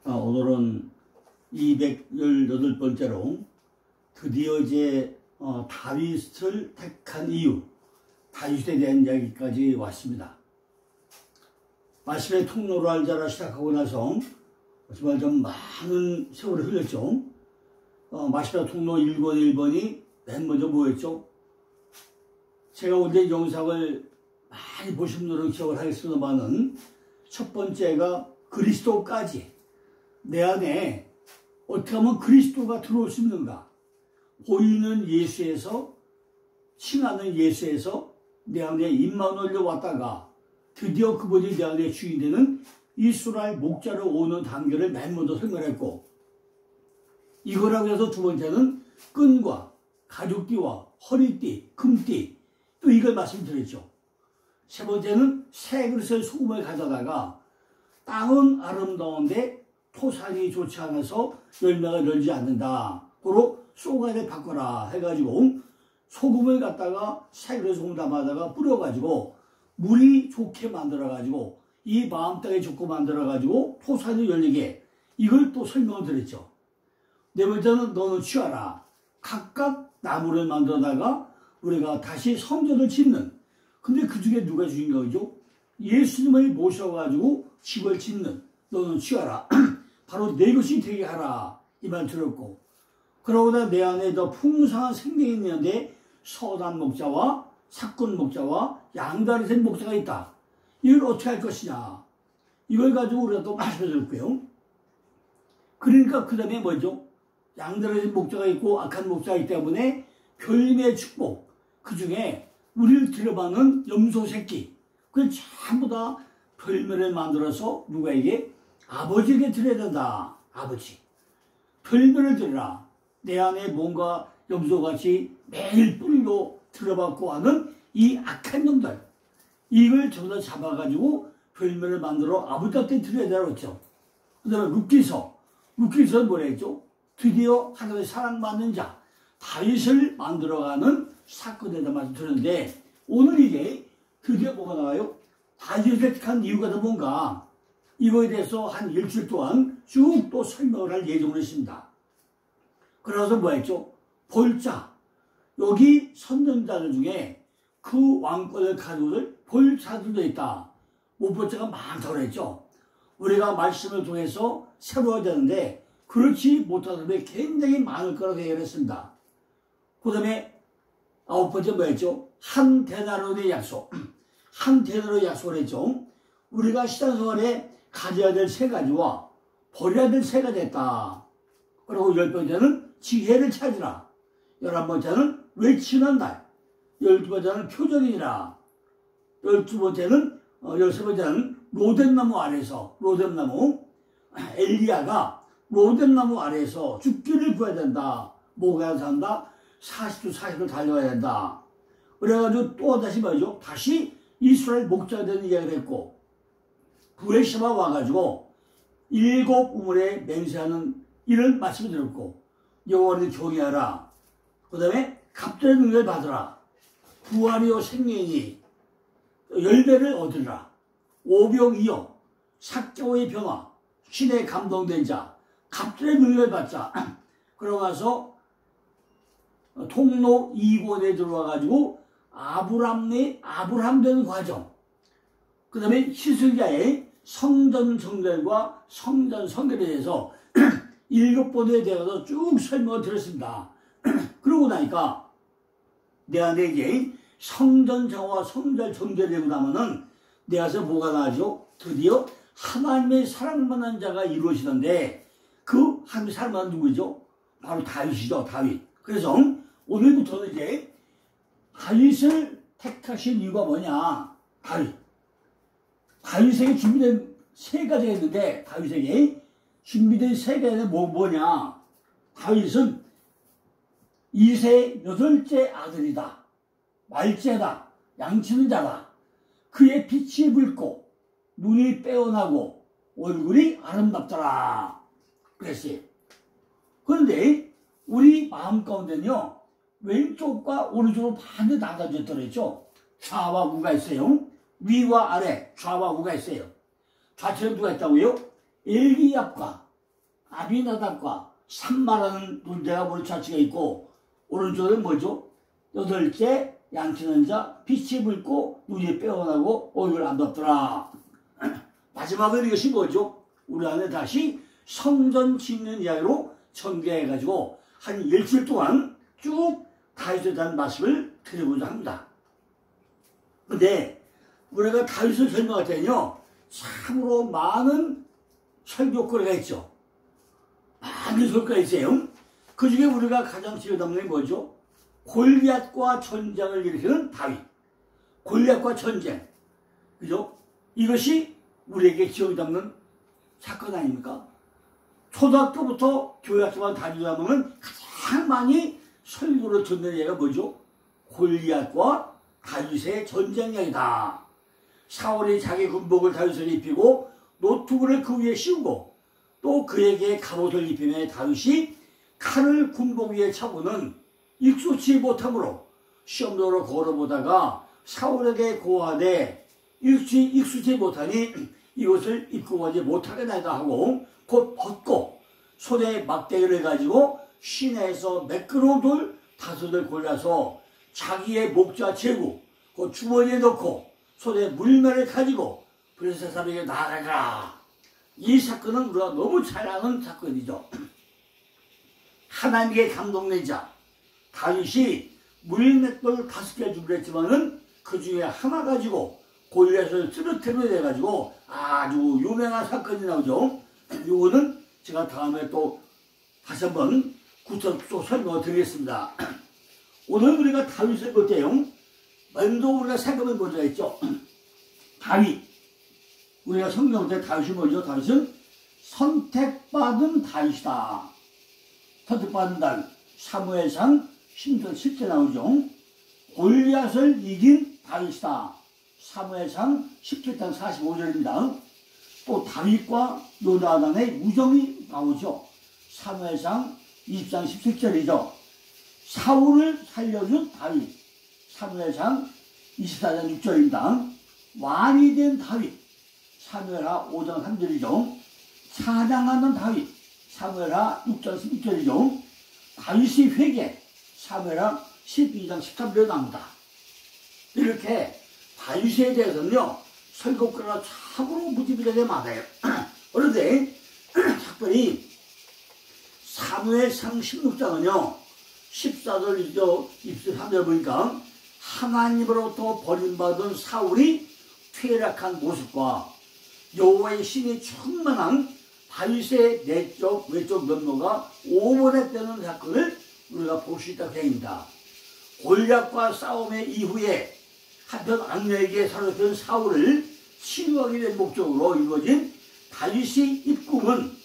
오늘은 218번째로 드디어 이제 다윗을 택한 이유, 다윗에 대한 이야기까지 왔습니다. 말씀의 통로를 알자라 시작하고 나서 정말 좀 많은 세월을 흘렸죠. 말씀의 통로 1권 1번이 맨 먼저 뭐였죠? 제가 오늘 영상을 많이 보신 분들은 기억을 하겠습니다만은 첫 번째가 그리스도까지 내 안에 어떻게 하면 그리스도가 들어올 수 있는가? 보이는 예수에서, 칭하는 예수에서 내 안에 입만 올려왔다가 드디어 그분이 내 안에 주인 되는 이스라엘 목자로 오는 단계를 맨 먼저 설명했고, 이거라고 해서 두 번째는 끈과 가죽띠와 허리띠, 금띠, 또 이걸 말씀드렸죠. 세 번째는 새 그릇의 소금을 가져다가 땅은 아름다운데 토산이 좋지 않아서 열매가 열지 않는다. 고로 쏘가리를 바꿔라 해가지고 소금을 갖다가 새 그릇에 소금 담아다가 뿌려가지고 물이 좋게 만들어가지고 이 마음 땅에 좋고 만들어가지고 토산이 열리게, 이걸 또 설명을 드렸죠. 네 번째는 너는 취하라. 각각 나무를 만들어다가 우리가 다시 성전을 짓는, 근데 그 중에 누가 주인 거죠? 예수님을 모셔가지고 집을 짓는, 너는 취하라. 바로 내 것이 되게 하라. 이 말 들었고, 그러고나 내 안에 더 풍성한 생명이 있는데 선한 목자와 사꾼 목자와 양다리 된 목자가 있다. 이걸 어떻게 할 것이냐. 이걸 가지고 우리가 또 말씀드렸고요. 그러니까 그 다음에 뭐죠? 양다리 된 목자가 있고 악한 목자가 있기 때문에 별림의 축복, 그 중에 우리를 들여받는 염소 새끼, 그걸 전부 다 별매를 만들어서 누구에게? 아버지에게 드려야 된다. 아버지. 별매를 드리라. 내 안에 뭔가 염소같이 매일 뿌리로 들어받고 하는 이 악한 놈들, 이걸 전부 다 잡아가지고 별매를 만들어 아버지한테 드려야 되라고 했죠. 그 다음에 룻기서는 뭐라 했죠? 드디어 하나님의 사랑받는 자, 다윗을 만들어가는 사건에 대해서 말씀드렸는데, 오늘 이게 드디어 뭐가 나와요? 다윗을 택한 이유가 뭔가, 이거에 대해서 한 일주일 동안 쭉 또 설명을 할 예정으로 있습니다. 그래서 뭐 했죠? 볼자, 여기 선전자들 중에 그 왕권을 가지고 볼자들도 있다. 못 볼자가 많다고 그랬죠. 우리가 말씀을 통해서 새로워야 되는데 그렇지 못한 사람이 굉장히 많을 거라고 얘기했습니다. 그 다음에 9번째 뭐였죠? 한 데나리온의 약속. 한 데나리온의 약속을 했죠. 우리가 신앙생활에 가져야 될 세 가지와 버려야 될 세 가지 했다. 그리고 10번째는 지혜를 찾으라. 11번째는 외치는 날. 12번째는 표적이라. 13번째는 로뎀나무 아래서, 로뎀나무, 엘리야가 로뎀나무 아래에서 죽기를 구해야 된다. 뭐가 산다? 40주 40을 달려야 된다. 그래가지고 또 다시 뭐죠? 다시 이스라엘 목자가 되는 이야기를 했고, 부에시바 와가지고 7 우물에 맹세하는 이런 말씀을 들었고, 여호와를 경외하라. 그 다음에 갑절의 능력을 받으라. 부활이요 생명이니 열매를 얻으라. 오병이요 사개오의 변화, 신에 감동된 자, 갑절의 능력을 받자. 그러고 나서 통로 2권에 들어와가지고 아브람 되는 과정, 그 다음에 히스기야의 성전 정결과 성전 성결에 대해서 7번에 대해서 쭉 설명을 드렸습니다. 그러고 나니까 내 안에 이제 성전 정화와 성전 정결이 되고 나면은 내 안에서 뭐가 나죠? 드디어 하나님의 사랑받는 자가 이루어지는데, 그 하나님의 사랑받는 누구죠? 바로 다윗이죠. 다윗. 그래서 오늘부터는 이제 다윗을 택하신 이유가 뭐냐? 다윗에게 준비된 세 가지가 있는데, 다윗에게 준비된 세 가지는 뭐냐? 다윗은 이세 8째 아들이다. 말째다. 양치는 자다. 그의 빛이 붉고 눈이 빼어나고 얼굴이 아름답더라. 그랬어요. 그런데 우리 마음 가운데는요, 왼쪽과 오른쪽으로 반대 나눠졌더랬죠. 좌와 우가 있어요. 위와 아래, 좌와 우가 있어요. 좌측에 누가 있다고요? 엘리압과 아비나답과 삼마라는 존재가 우리 좌측에 있고, 오른쪽은 뭐죠? 여덟째 양치는 자, 빛이 붉고 눈이 빼어나고 얼굴 안 덥더라. 마지막은 이것이 뭐죠? 우리 안에 다시 성전 짓는 이야기로 전개해가지고 한 일주일 동안 쭉 다윗에 대한 말씀을 드리고자 합니다. 근데 우리가 다윗을 설명할 때는요, 참으로 많은 설교거리가 있죠. 많은 설교가 있어요. 그 중에 우리가 가장 기억에 남는 게 뭐죠? 골리앗과 전쟁을 일으키는 다윗. 골리앗과 전쟁. 그죠? 이것이 우리에게 기억에 남는 사건 아닙니까? 초등학교부터 교회 학교만 다니다 보면 가장 많이 설교를 듣는 얘기가 뭐죠? 골리앗과 다윗의 전쟁 이야기다. 사울이 자기 군복을 다윗을 입히고 노트구를 그 위에 씌우고 또 그에게 갑옷을 입히며 다윗이 칼을 군복 위에 차고는 익숙치 못함으로 시험도로 걸어보다가 사울에게 고하되 익숙치 못하니 이것을 입고 가지 못하겠나이다 하고 곧 벗고 손에 막대기를 가지고 시내에서 매끄러운 돌 5을 골라서 자기의 목자 재고 그 주머니에 넣고 손에 물매를 가지고 블레셋 사람에게 나아가라. 이 사건은 우리가 너무 잘 아는 사건이죠. 하나님께 감동내자 다윗이 물맷돌 5개 준비했지만은 그 중에 하나 가지고 골리앗을 쓰러뜨려 내가지고 아주 유명한 사건이 나오죠. 이거는 제가 다음에 또 다시 한번 구체적으로 설명을 드리겠습니다. 오늘 우리가 다윗을 볼 때요, 먼저 우리가 생각해 본 적이 있죠. 다윗. 우리가 성경 때 다윗이 뭐죠? 다윗은 선택받은 다윗이다. 선택받은 다윗. 사무엘상 10절 나오죠. 골리앗을 이긴 다윗이다. 사무엘상 17장 45절입니다. 또 다윗과 요나단의 우정이 나오죠. 사무엘상 20장 17절이죠. 사울을 살려준 다윗. 사무엘상 24장 6절입니다. 왕이 된 다윗. 사무엘하 5장 3절이죠. 사장하는 다윗. 사무엘하 6장 16절이죠. 다윗이 회개. 사무엘하 12장 13절에 나옵니다. 이렇게 다윗에 대해서는요, 설교거리가 참으로 무지무지하게 많아요. 그런데 특별히 사무엘상 16장은요, 14절, 23절 보니까 하나님으로부터 버림받은 사울이 퇴락한 모습과 여호와의 신이 충만한 다윗의 내적 외적 면모가 오버랩되는 사건을 우리가 볼 수 있다고 합니다. 골리앗과 싸움의 이후에 한편 악녀에게 사로잡힌 사울을 치유하기 위한 목적으로 이루어진 다윗의 입궁은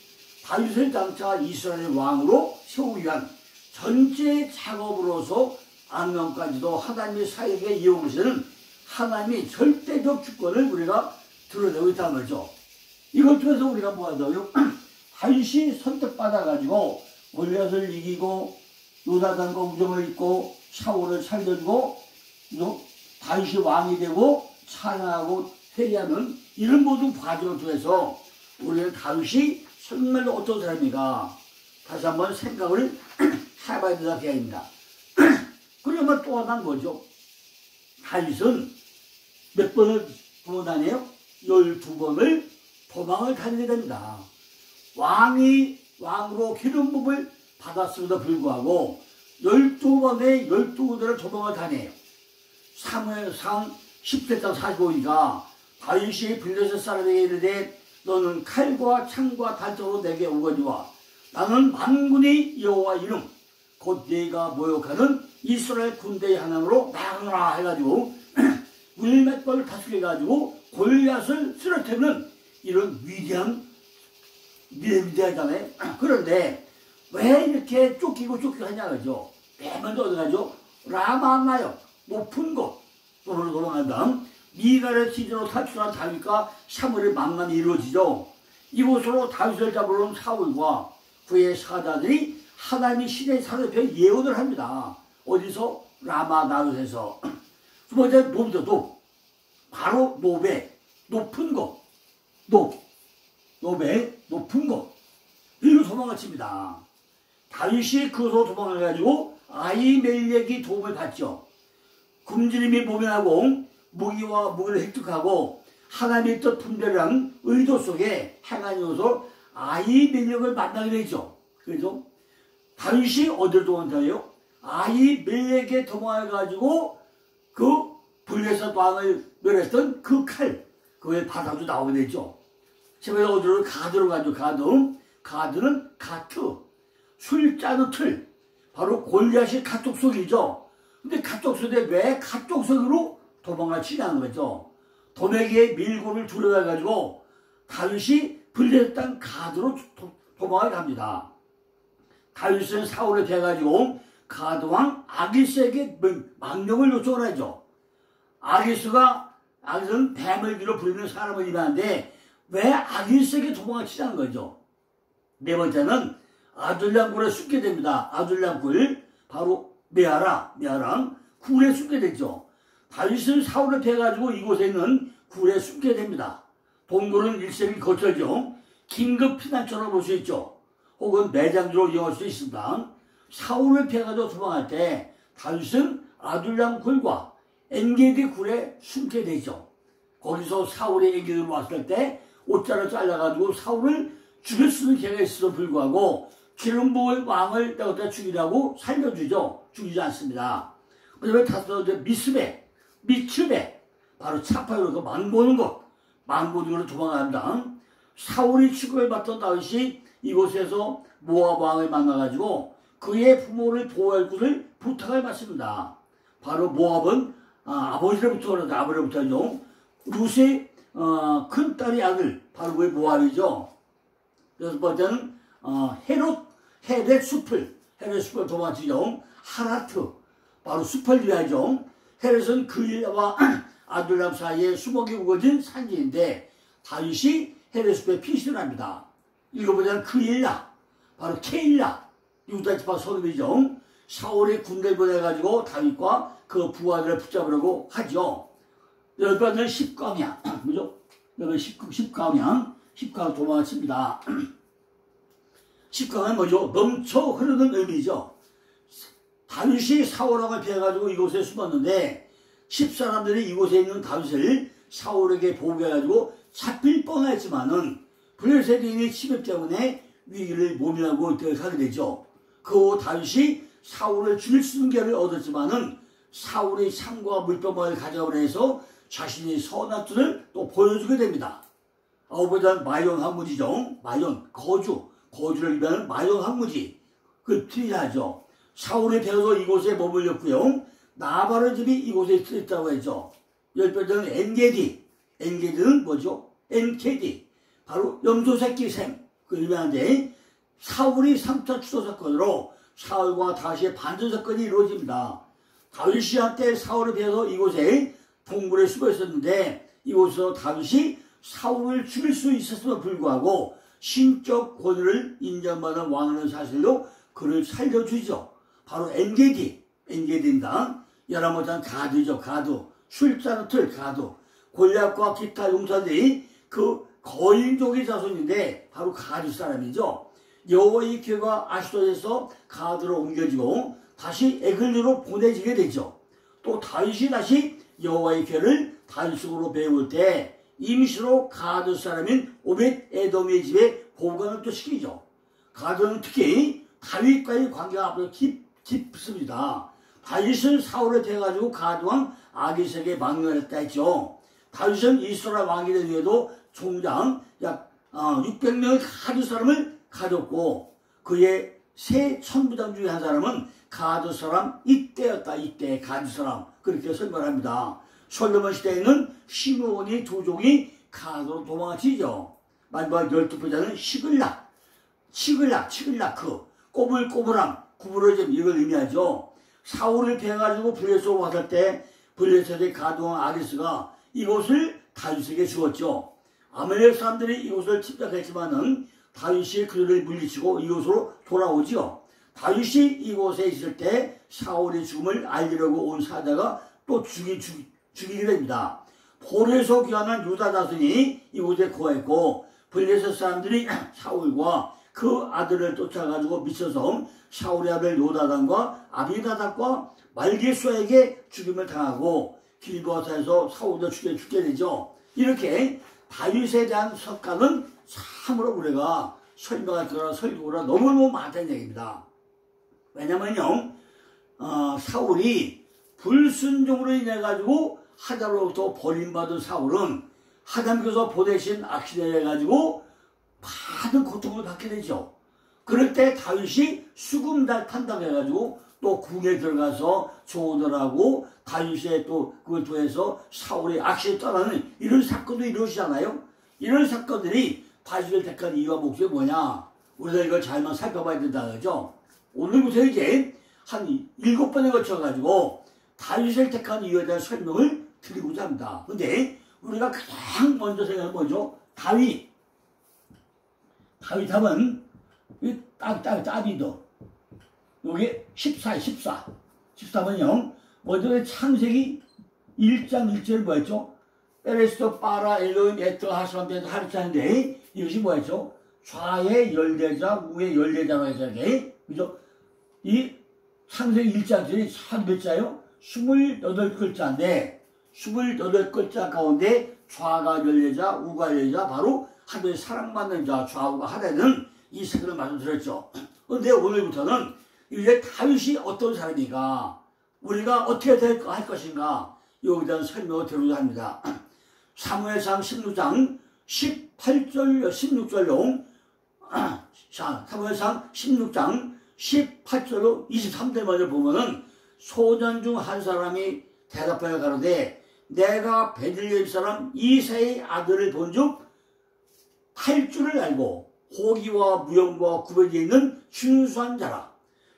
다윗을 장차 이스라엘 왕으로 세우기 위한 전체 작업으로서 악령까지도 하나님의 사역에 이용하시는 하나님의 절대적 주권을 우리가 드러내고 있다는 거죠. 이걸 통해서 우리가 뭐 하자고요? 다윗이 선택받아가지고 골리앗을 이기고 요나단과 우정을 잇고 사울을 살려주고 다윗이 왕이 되고 찬양하고 회개하는 이런 모든 과정을 통해서 우리는 다윗이 정말로 어떤 사람인가 다시 한번 생각을 해봐야 된다는 생각입니다. 그러면 또 하나는 뭐죠? 다윗은 몇 번을 도망다녀요? 12번을 도망을 다니게 됩니다. 왕으로 기름 부음을 받았음에도 불구하고 12번의 12군데를 도망을 다녀요. 사무엘상 10장 45절이니까 다윗이 블레셋 사람에게 이르되 너는 칼과 창과 단창으로 내게 오거니와 나는 만군의 여호와 이름 곧 네가 모욕하는 이스라엘 군대의 하나님으로 나가라 해가지고 물맷돌 5개 가지고 골리앗을 쓰러뜨리는 이런 위대하잖아요. 그런데 왜 이렇게 쫓기고 하냐 그죠? 맨 먼저 어디 가죠? 라마나요. 높은 곳 도로를 도망한 다음 미갈의 시대로 탈출한 다윗과 사무엘의 만남이 이루어지죠. 이곳으로 다윗을 잡으러 온 사울과 그의 사자들이 하나님의 신의 사로잡혀 예언을 합니다. 어디서? 라마나웃에서. 두 번째 높죠. 바로 노베, 높은 곳, 노베, 높은 곳. 이리로 도망칩니다. 다윗이 그곳으로 도망가가지고 아히멜렉이 도움을 받죠. 굶주림이 모면하고 무기와 무기를 획득하고 하나님의 뜻 분별이랑 의도 속에 행한 이것으로 아히멜렉을 만나게 되죠. 그래서 다윗이 어디로 도망가요? 아히멜렉에 도망해가지고 그 블레셋 왕을 멸했던 그 칼, 그걸 받아도 나오게 되죠. 제가 어디로 가드로 가죠. 가드는 가트, 술자는 틀, 바로 골리앗이 가쪽 속이죠. 근데 가쪽 속에 왜 가쪽 속으로 도망을 치냐는 거죠. 도매기의 밀고를 두려워해가지고 다윗이 블레셋 땅 가드로 도망을 갑니다. 다윗은 사울에 대해가지고 가드왕 아기스에게 망령을 요청을 하죠. 아기스는 뱀을 뒤로 부리는 사람을 일하는데 왜 아기스에게 도망을 치자는 거죠. 네 번째는 아둘람 굴에 숨게 됩니다. 아둘람 굴, 바로 메아랑 굴에 숨게 되죠. 다윗은 사울을 패가지고 이곳에 있는 굴에 숨게 됩니다. 동굴은 일생이 거쳐져 긴급 피난처로 볼 수 있죠. 혹은 매장지로 이용할 수 있습니다. 사울을 패가지고 도망할 때 다윗은 아둘람 굴과 엔게디 굴에 숨게 되죠. 거기서 사울이 엔게디로 왔을 때 옷자를 잘라가지고 사울을 죽일 수 있는 계획이 있어도 불구하고 기름 부은 왕을 내가 죽이라고 살려주죠. 죽이지 않습니다. 그 다음에 다섯 번째 미츠베, 바로 차파로 망보는 곳으로 도망갑니다. 사울이 취급을 받던 다윗이 이곳에서 모압 왕을 만나가지고 그의 부모를 보호할 것을 부탁을 받습니다. 바로 모압은 아버지로부터죠. 룻의 큰 딸의 아들, 바로 그의 모압이죠. 여섯 번째는 헤렛 숲을 도망치죠. 하라트, 바로 숲을 위하죠. 헤렛은 그일과 아둘람 사이에 수목이 우거진 산지인데 다윗이 헤렛 숲에 피신을 합니다. 일곱 번째는 그일라, 바로 케일라, 유다 지파 소돔이죠. 사울이 군대를 보내가지고 다윗과 그 부하들을 붙잡으려고 하죠. 열 번째는 십광야, 뭐죠? 십광야 도망칩니다. 십광은 뭐죠? 넘쳐 흐르는 의미죠. 다윗이 사울왕을 피해가지고 이곳에 숨었는데 10사람들이 이곳에 있는 다윗을 사울에게 보고해가지고 잡힐 뻔했지만은 블레셋인의 침입 때문에 위기를 모면하고 하게 되죠. 그 후 다윗이 사울을 죽일 수 있는 기회를 얻었지만은 사울의 창과 물병만을 가져가려 해서 자신이 선한 뜻을 또 보여주게 됩니다. 아홉번째는 마용 항무지죠. 거주를 의미하는 마용 항무지. 그 틀리하죠. 사울이 배워서 이곳에 머물렸고요. 나발의 집이 이곳에 있다고 했죠. 열 번째는 엔게디는 뭐죠? 엔케디, 바로 염소새끼 샘. 그 의미하는데 사울이 3차 추도 사건으로 사울과 다윗의 반전 사건이 이루어집니다. 다윗이 한때 사울을 배워서 이곳에 동굴에 숨어 있었는데 이곳에서 다윗이 사울을 죽일 수 있었음에도 불구하고 신적 권위를 인정받은 왕이라는 사실로 그를 살려주죠. 바로 엔게디입니다. 11번째는 가드죠. 술자는 틀, 골리앗과 기타 용사들이 그 거인족의 자손인데 바로 가드 사람이죠. 여호와의 궤가 아시도에서 가드로 옮겨지고 다시 에글리로 보내지게 되죠. 또 다윗이 다시 여호와의 궤를 다윗으로 배울 때 임시로 가드 사람인 오벳 에돔의 집에 보관을 또 시키죠. 가드는 특히 다윗과의 관계가 앞으로 깊습니다. 다윗은 사울에 대해가지고 가드왕 아기스에게 망명을 했다 했죠. 다윗은 이스라엘 왕이 된 후에도 총장 약 600명의 가드 사람을 가졌고 그의 세 천부장 중에 한 사람은 가드 사람 이때였다. 이때 가드 사람 그렇게 설명합니다. 솔로몬 시대에는 시므온이 두 종이 가드로 도망치죠. 마지막 12번째는 시글라크 꼬불꼬불함 구부러짐 이걸 의미하죠. 사울을 패가지고 블레셋으로 왔을 때 블레셋의 가드왕 아기스가 이곳을 다윗에게 주었죠. 아멜렉 사람들이 이곳을 침략했지만은 다윗이 그들을 물리치고 이곳으로 돌아오죠. 다윗이 이곳에 있을 때 사울의 죽음을 알리려고 온 사자가 또 죽이게 됩니다. 볼에서 귀환한 유다 자손이 이곳에 거했고 블레셋 사람들이 사울과 그 아들을 쫓아가지고 미쳐서 사울의 아들 요나단과 아비나답과 말기수에게 죽임을 당하고 길보아에서 사울도 죽게 되죠. 이렇게 다윗에 대한 석가는 참으로 우리가 설명할 거나 설교가 너무너무 많다는 얘기입니다. 왜냐면요, 사울이 불순종으로 인해 가지고 하나님으로부터 버림받은 사울은 하나님께서 보내신 악신을 해가지고 많은 고통을 받게 되죠. 그럴 때 다윗이 수금달 탄당해가지고 또 궁에 들어가서 조언을 하고 다윗의 또 그걸 통해서 사울의 악신을 떠나는 이런 사건도 이루어지잖아요. 이런 사건들이 다윗을 택한 이유와 목적이 뭐냐, 우리가 이걸 잘만 살펴봐야 된다는 거죠. 오늘부터 이제 한 7번에 걸쳐가지고 다윗을 택한 이유에 대한 설명을 드리고자 합니다. 근데 우리가 가장 먼저 생각하는 뭐죠? 다윗 하면 따비도 여기 14번요. 먼저 창세기 1장 1절 뭐였죠? 에레스토 파라 엘로임 에터 하스반베도 하르차인데 이것이 뭐였죠? 좌의 열대자 우의 열대자로 해서 그죠? 이 창세기 1장들이 참 몇 자요? 28글자인데 28글자 가운데 좌가 열대자 우가 열대자 바로 하나님의 사랑받는 자 좌우가 하나는 이 세계를 말씀드렸죠. 그런데 오늘부터는 이제 다윗이 어떤 사람인가, 우리가 어떻게 할 것인가, 여기에 대한 설명을 드리고자 합니다. 사무엘상 16장 18절 16절로 사무엘상 16장 18절로 23절 먼저 보면은 소년 중 한 사람이 대답하여 가로되 내가 베들레헴 사람 이새의 아들을 본즉 탈줄을 알고 호기와 무용과 구별되어 있는 준수한 자라.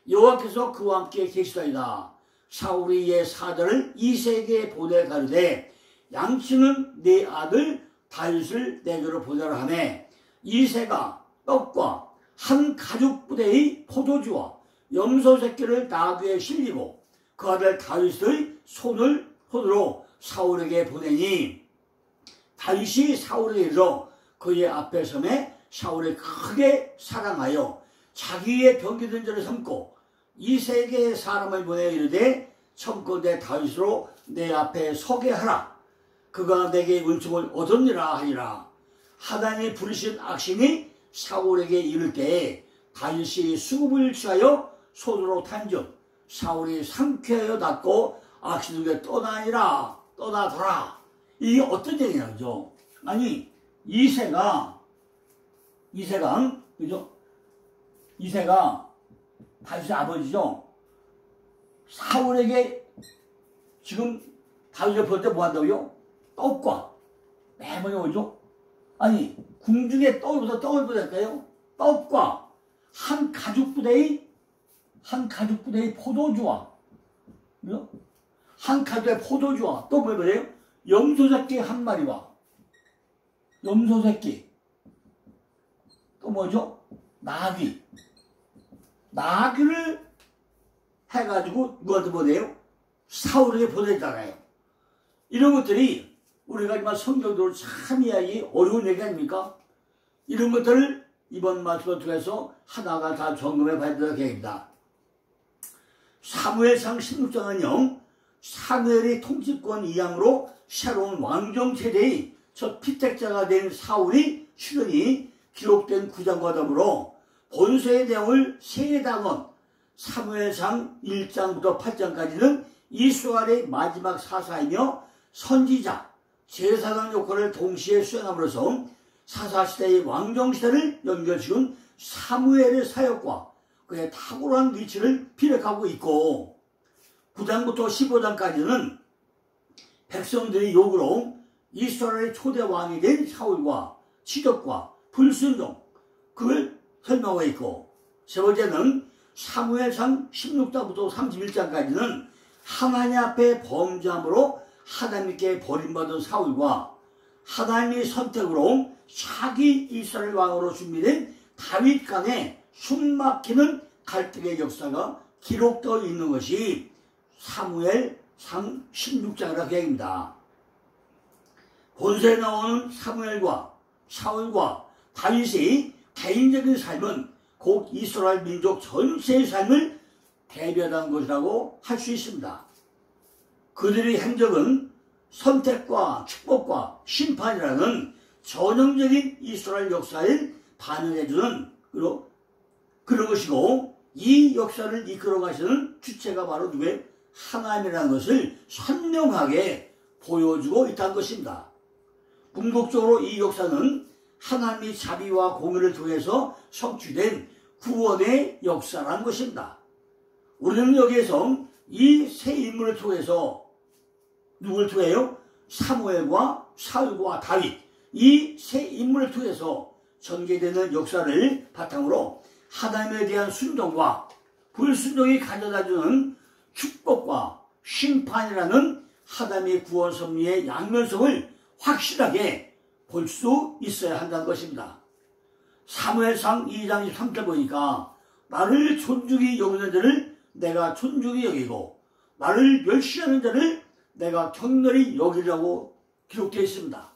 여호와께서 그와 함께 계시다이다. 사울이 이의 사자를 이새에게 보내 가로되 양치는 내 아들 다윗을 내게로 보내라 하매 이새가 떡과 한 가죽 부대의 포도주와 염소 새끼를 나귀에 실리고 그 아들 다윗의 손으로 사울에게 보내니 다윗이 사울에게서 그의 앞에 서매 사울을 크게 사랑하여 자기의 병기든 자를 삼고 이새에게 사람을 보내 이르되 청컨대 다윗으로 내 앞에 서게 하라. 그가 내게 은총을 얻었니라 하니라. 하나님이 부르신 악신이 사울에게 이를 때에 다윗이 수금을 취하여 손으로 탄즉 사울이 상쾌하여 낫고 악신에게 떠나더라. 이게 어떤 얘기냐죠. 아니 이새가 그죠? 이새가 다윗의 아버지죠. 사울에게 지금 다윗을 볼 때 뭐 한다고요? 떡과 매번에 오죠? 아니 궁중에 떡을 보낼까요? 떡과 한 가죽 부대의 포도주와 그죠? 한 가죽의 포도주와 또 뭐예요? 염소새끼 한 마리와 염소새끼 또 뭐죠? 나귀를 해가지고 누구한테 보내요? 사울에게 보내잖아요. 이런 것들이 우리가 정말 성경적으로 참 이해하기 어려운 얘기 아닙니까? 이런 것들을 이번 말씀을 통해서 하나가 다 점검해 봐야 되는 계획입니다. 사무엘상 16장은요, 사무엘의 통치권 이양으로 새로운 왕정체제의 첫 피택자가 된 사울이 출연이 기록된 구장과 더불어 본서의 내용을 세 단원 사무엘상 1장부터 8장까지는 이스라엘의 마지막 사사이며 선지자, 제사장 역할을 동시에 수행함으로써 사사시대의 왕정시대를 연결시킨 사무엘의 사역과 그의 탁월한 위치를 피력하고 있고 9장부터 15장까지는 백성들의 요구로 이스라엘의 초대 왕이 된 사울과 치적과 불순종 그걸 설명하고 있고 세 번째는 사무엘상 16장부터 31장까지는 하나님 앞에 범죄함으로 하나님께 버림받은 사울과 하나님의 선택으로 차기 이스라엘 왕으로 준비된 다윗 간의 숨막히는 갈등의 역사가 기록되어 있는 것이 사무엘상 16장이라고 계획입니다. 본서에 나오는 사무엘과 사울과 다윗의 개인적인 삶은 곧 이스라엘 민족 전체의 삶을 대변한 것이라고 할 수 있습니다. 그들의 행적은 선택과 축복과 심판이라는 전형적인 이스라엘 역사에 반응해주는 그런 것이고, 이 역사를 이끌어 가시는 주체가 바로 누구의 하나님이라는 것을 선명하게 보여주고 있다는 것입니다. 궁극적으로 이 역사는 하나님의 자비와 공의를 통해서 성취된 구원의 역사라는 것입니다. 우리는 여기에서 이 세 인물을 통해서 누구를 통해요? 사무엘과 사울과 다윗, 이 세 인물을 통해서 전개되는 역사를 바탕으로 하나님에 대한 순종과 불순종이 가져다주는 축복과 심판이라는 하나님의 구원 섭리의 양면성을 확실하게 볼 수 있어야 한다는 것입니다. 사무엘상 2장 23절 보니까 나를 존중히 여기는 자를 내가 존중히 여기고 나를 멸시하는 자를 내가 격렬히 여기라고 기록되어 있습니다.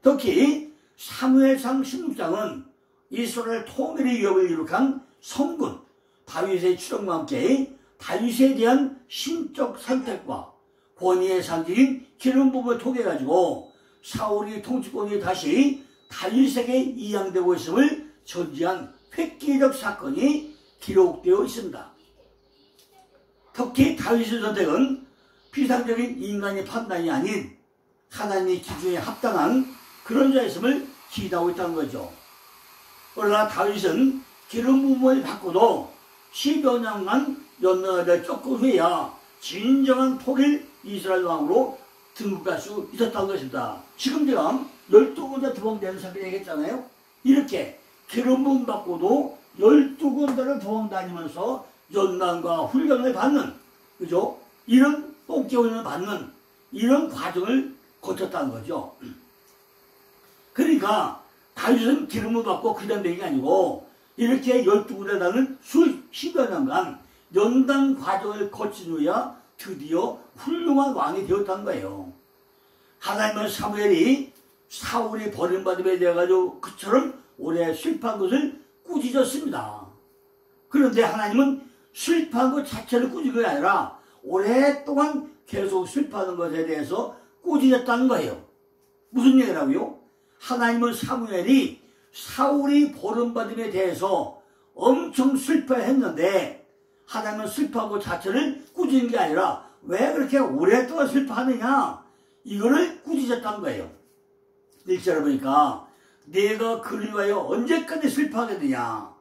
특히 사무엘상 16장은 이스라엘 통일의 위협을 이룩한 성군 다윗의 출정과 함께 다윗에 대한 신적 선택과 권위의 상징인 기름 부음을 통해 가지고 사울이 통치권이 다시 다윗에게 이양되고 있음을 전제한 획기적 사건이 기록되어 있습니다. 특히 다윗의 선택은 비상적인 인간의 판단이 아닌 하나님의 기준에 합당한 그런 자였음을 기대하고 있다는 거죠. 그러나 다윗은 기름 부음을 받고도 10여 년간 연나를 쫓고 후에야 진정한 통일 이스라엘 왕으로 등극할 수 있었다는 것입니다. 지금 제가 12군데 도망다니는 사람이 얘기했잖아요. 이렇게 기름 부음 받고도 12군데를 도망다니면서 연난과 훈련을 받는, 그죠? 이런 뽕개훈련을 받는 이런 과정을 거쳤다는 거죠. 그러니까 다윗은 기름을 받고 그냥 된 게 아니고 이렇게 12군데 다는 수십여 년간 연단 과정을 거친 후에야 드디어 훌륭한 왕이 되었다는 거예요. 하나님은 사무엘이 사울이 버림받음에 대해 가지고 그처럼 오래 실패한 것을 꾸짖었습니다. 그런데 하나님은 실패한 것 자체를 꾸짖은 게 아니라 오랫동안 계속 실패하는 것에 대해서 꾸짖었다는 거예요. 무슨 얘기라고요? 하나님은 사무엘이 사울이 버림받음에 대해서 엄청 실패했는데 하나님은 실패한 것 자체를 꾸짖은 게 아니라 왜 그렇게 오랫동안 실패하느냐, 이거를 꾸짖었다는 거예요. 1절을 보니까 내가 그를 위하여 언제까지 실패하겠느냐.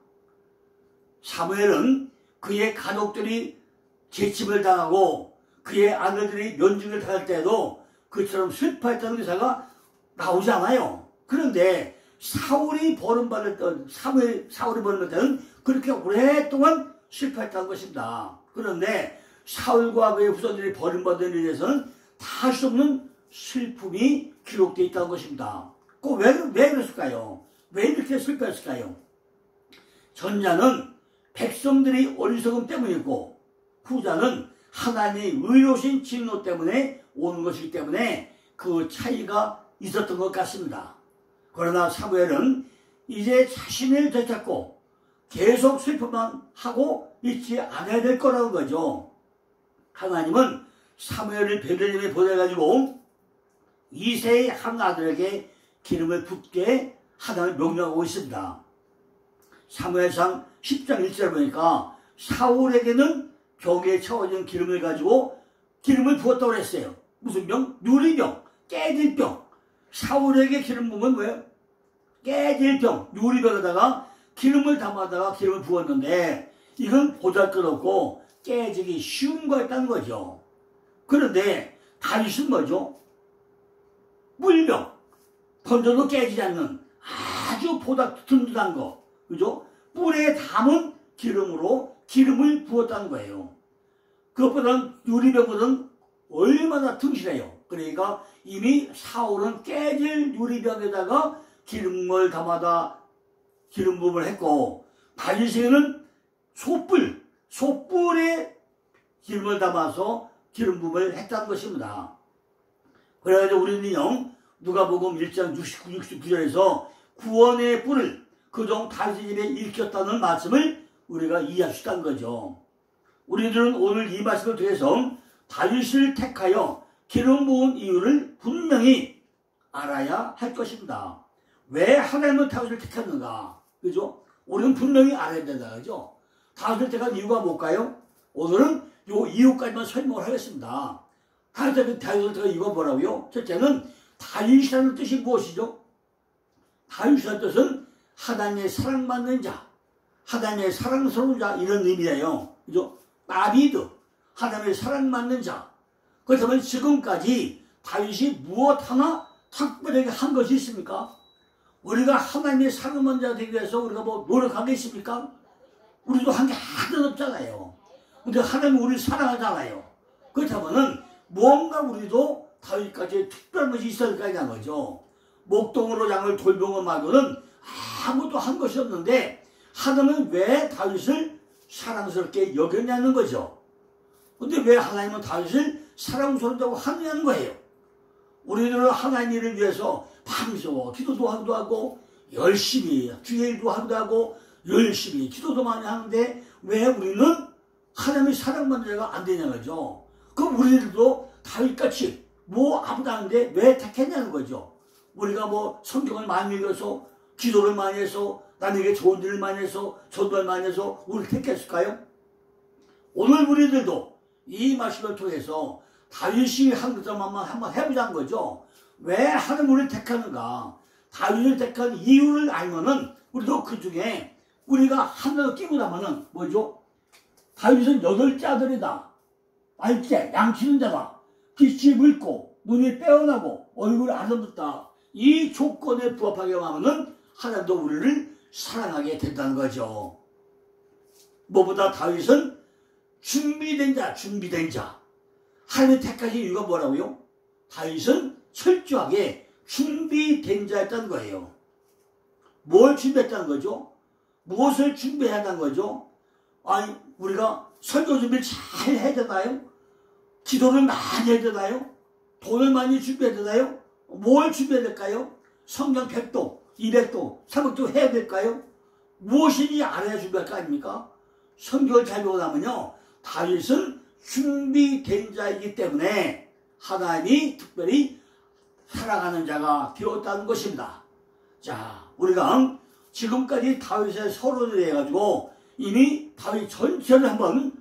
사무엘은 그의 가족들이 재침을 당하고 그의 아들들이 면직을 당할 때에도 그처럼 실패했다는 기사가 나오지 않아요. 그런데 사울이 버림받을 때는 그렇게 오랫동안 실패했다는 것입니다. 그런데 사울과 그의 후손들이 버림받은 일에 대해서는 다 할 수 없는 슬픔이 기록되어 있다는 것입니다. 왜 그랬을까요? 왜 이렇게 실패했을까요? 전자는 백성들이 어리석음 때문이고 후자는 하나님의 의로우신 진노 때문에 오는 것이기 때문에 그 차이가 있었던 것 같습니다. 그러나 사무엘은 이제 자신을 되찾고 계속 슬픔만 하고 있지 않아야 될 거라는 거죠. 하나님은 사무엘을 베들레헴에 보내가지고 이세의 한 아들에게 기름을 붓게 하나님을 명령하고 있습니다. 사무엘상 10장 1절을 보니까 사울에게는 병에 채워진 기름을 가지고 기름을 부었다고 했어요. 무슨 병? 유리병, 깨질 병. 사울에게 기름 부으면 뭐예요? 깨질 병, 유리병에다가 기름을 담아다가 기름을 부었는데 이건 보잘것없고 깨지기 쉬운 거였다는 거죠. 그런데 다윗은 뭐죠? 물병, 던져도 깨지지 않는 아주 보다 든든한 거, 그죠? 뿔에 담은 기름으로 기름을 부었다는 거예요. 그것보다는 유리병보다는 얼마나 튼실해요. 그러니까 이미 사울은 깨질 유리병에다가 기름을 담아다 기름 부음을 했고 다윗에게는 소뿔에 기름을 담아서 기름 부음을 했다는 것입니다. 그래가지고 우리는요 누가복음 1장 69, 69절에서 구원의 뿔을 그종 다윗의 집에 일으켰다는 말씀을 우리가 이해할 수 있다는 거죠. 우리들은 오늘 이 말씀을 통해서 다윗을 택하여 기름 부은 이유를 분명히 알아야 할 것입니다. 왜 하나님은 다윗을 택했는가? 그죠? 우리는 분명히 알아야 된다. 그죠? 다윗을 택한 이유가 뭘까요? 오늘은 요 이유까지만 설명을 하겠습니다. 다윗을 택한 이유가 뭐라고요? 첫째는 다윗이라는 뜻이 무엇이죠? 다윗이라는 뜻은 하나님의 사랑받는 자, 하나님의 사랑스러운 자, 이런 의미예요. 그죠? 다비드, 하나님의 사랑받는 자. 그렇다면 지금까지 다윗이 무엇 하나 특별하게 한 것이 있습니까? 우리가 하나님의 사랑받는 자 되기 위해서 우리가 뭐 노력하겠습니까? 우리도 한 게 하나도 없잖아요. 근데 하나님은 우리를 사랑하잖아요. 그렇다면은 뭔가 우리도 다윗까지 특별한 것이 있어야 되는 거죠. 목동으로 양을 돌보는 말고는 아무도 한 것이 없는데 하나님은 왜 다윗을 사랑스럽게 여겼냐는 거죠. 근데 왜 하나님은 다윗을 사랑스럽다고 하느냐는 거예요. 우리들은 하나님 일을 위해서 밤새워 기도도 하기도 하고 열심히 주의 일도 하기도 하고 열심히 기도도 많이 하는데 왜 우리는 하나님의 사랑받는 자가 안 되냐는 거죠. 그럼 우리들도 다윗같이 뭐 아무도 하는데 왜 택했냐는 거죠. 우리가 뭐 성경을 많이 읽어서 기도를 많이 해서 남에게 좋은 일을 많이 해서 전도를 많이 해서 우리를 택했을까요? 오늘 우리들도 이 말씀을 통해서 다윗이 한 것만 한번 해보자는 거죠. 왜 하나님 우리를 택하는가? 다윗을 택한 이유를 알면은 우리도 그 중에 우리가 하나 끼고 나면은 뭐죠? 다윗은 8째 아들이다. 알제, 양치는 자다. 빛이 붉고 눈이 빼어나고 얼굴이 아름답다. 이 조건에 부합하게 하면은 하나님도 우리를 사랑하게 된다는 거죠. 무엇보다 다윗은 준비된 자, 준비된 자. 하나님의 택하신 이유가 뭐라고요? 다윗은 철저하게 준비된 자였다는 거예요. 뭘 준비했다는 거죠? 무엇을 준비해야 한다는 거죠? 아니, 우리가 설교 준비를 잘 해야 되나요? 기도를 많이 해야 되나요? 돈을 많이 준비해야 되나요? 뭘 준비해야 될까요? 성경 100도, 200도, 300도 해야 될까요? 무엇인지 알아야 준비할 거 아닙니까? 성경을 잘 보고 나면요, 다윗은 준비된 자이기 때문에 하나님이 특별히 사랑하는 자가 되었다는 것입니다. 자, 우리가 지금까지 다윗의 서론을 해가지고 이미 다윗 전체를 한번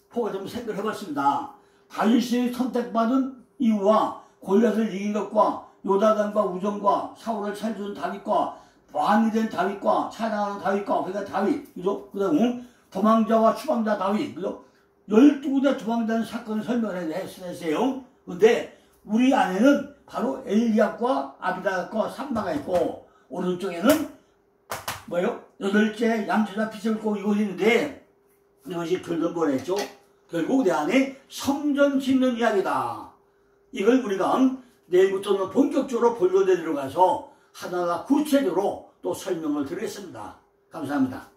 보고 좀 생각을 해봤습니다. 다윗이 선택받은 이유와 골리앗을 이긴 것과 요나단과 우정과 사울을 살려준 다윗과 왕이 된 다윗과 찬양하는 다윗과 그러니까 다윗, 그죠? 그 다음에 도망자와 추방자 다윗, 그죠? 12군데 도망자는 사건을 설명을 했어요. 근데 우리 안에는 바로 엘리압과 아비다과 삼마가 있고 오른쪽에는 뭐요? 8째 양치자 빛을 붉고 이곳이 있는데 이것이 결국 뭐라 했죠? 결국 내 안에 성전 짓는 이야기다. 이걸 우리가 내일부터는 본격적으로 본론에 들어가서 하나하나 구체적으로 또 설명을 드리겠습니다. 감사합니다.